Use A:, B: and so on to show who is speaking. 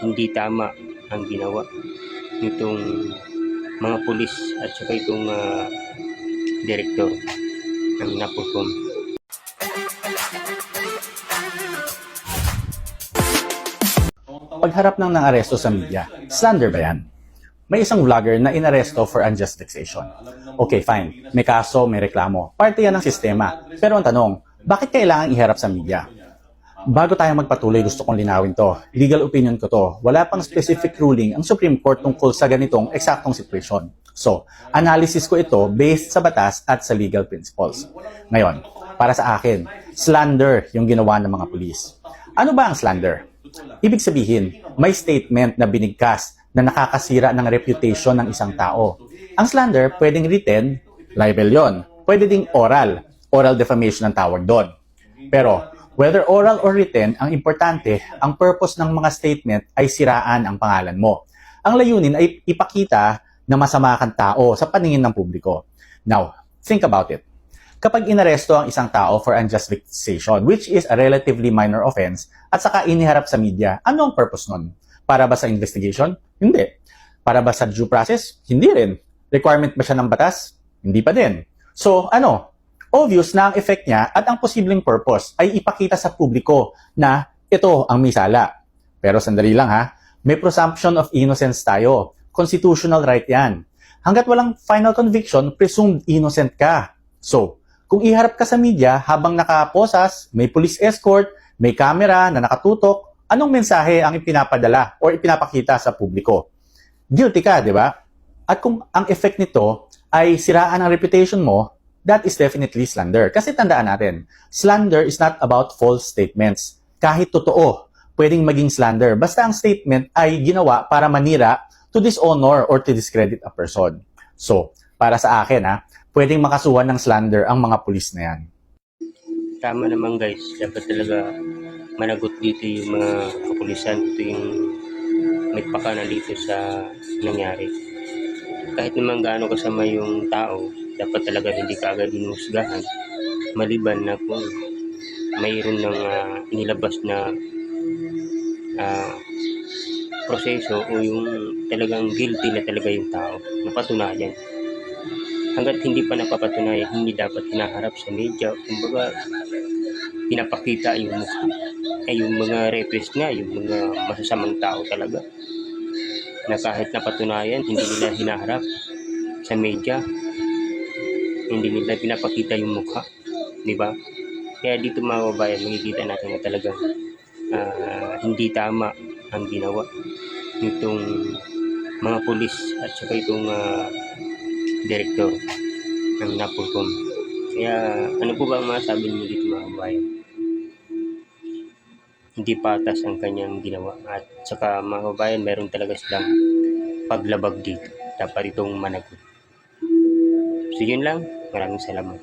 A: hindi tama ang ginawa nitong mga pulis at saka itong direktor ng Napolcom.
B: Pagharap ng aresto sa media, slander ba yan? May isang vlogger na inaresto for unjust taxation. Okay, fine. May kaso, may reklamo. Parte yan ng sistema. Pero ang tanong, bakit kailangan iharap sa media? Bago tayo magpatuloy, gusto kong linawin to. Legal opinion ko to. Wala pang specific ruling ang Supreme Court tungkol sa ganitong eksaktong situation. So, analysis ko ito based sa batas at sa legal principles. Ngayon, para sa akin, slander yung ginawa ng mga pulis. Ano ba ang slander? Ibig sabihin, may statement na binigkas na nakakasira ng reputation ng isang tao. Ang slander, pwedeng written, libel yon. Pwede ding oral defamation ang tawag doon. Pero, whether oral or written, ang importante, ang purpose ng mga statement ay siraan ang pangalan mo. Ang layunin ay ipakita na masama kang tao sa paningin ng publiko. Now, think about it. Kapag inaresto ang isang tao for unjust taxation, which is a relatively minor offense, at saka iniharap sa media, ano ang purpose nun? Para ba sa investigation? Hindi. Para ba sa due process? Hindi rin. Requirement ba siya ng batas? Hindi pa din. So, obvious na ang effect niya at ang posibleng purpose ay ipakita sa publiko na ito ang may sala. Pero sandali lang ha, may presumption of innocence tayo. Constitutional right yan. Hanggat walang final conviction, presumed innocent ka. So, kung iharap ka sa media habang nakaposas, may police escort, may camera na nakatutok, anong mensahe ang ipinapadala o ipinapakita sa publiko? Guilty ka, di ba? At kung ang effect nito ay siraan ang reputation mo, that is definitely slander. Kasi tandaan natin, slander is not about false statements. Kahit totoo, pwedeng maging slander. Basta ang statement ay ginawa para manira, to dishonor or to discredit a person. So, para sa akin pwedeng makasuhan ng slander ang mga pulis na yan.
A: Tama naman guys, dapat talaga managot dito yung mga kapulisan. Ito yung nagpakana dito sa nangyari. Kahit naman gaano kasama yung tao, dapat talaga hindi ka agad hinuhusgahan. Maliban na kung mayroon ng inilabas na proseso o yung talagang guilty na talaga yung tao, napatunayan. Hanggat hindi pa napapatunayan, hindi dapat hinaharap sa media. Kumbaga, pinapakita yung mukha. Yung mga rapist nga, yung mga masasamang tao talaga. Na kahit napatunayan, hindi nila hinaharap sa media. Hindi nila pinapakita yung mukha. Diba? Kaya dito mga kababayan, makikita natin na talagang hindi tama ang ginawa nitong mga pulis at saka itong direktor ng Napolcom. Kaya ano po ba ang masabi niyo dito mga kababayan? Hindi patas ang kanyang ginawa at saka mga kababayan, meron talaga silang paglabag dito. Dapat itong managot. So yun lang, maraming salamat.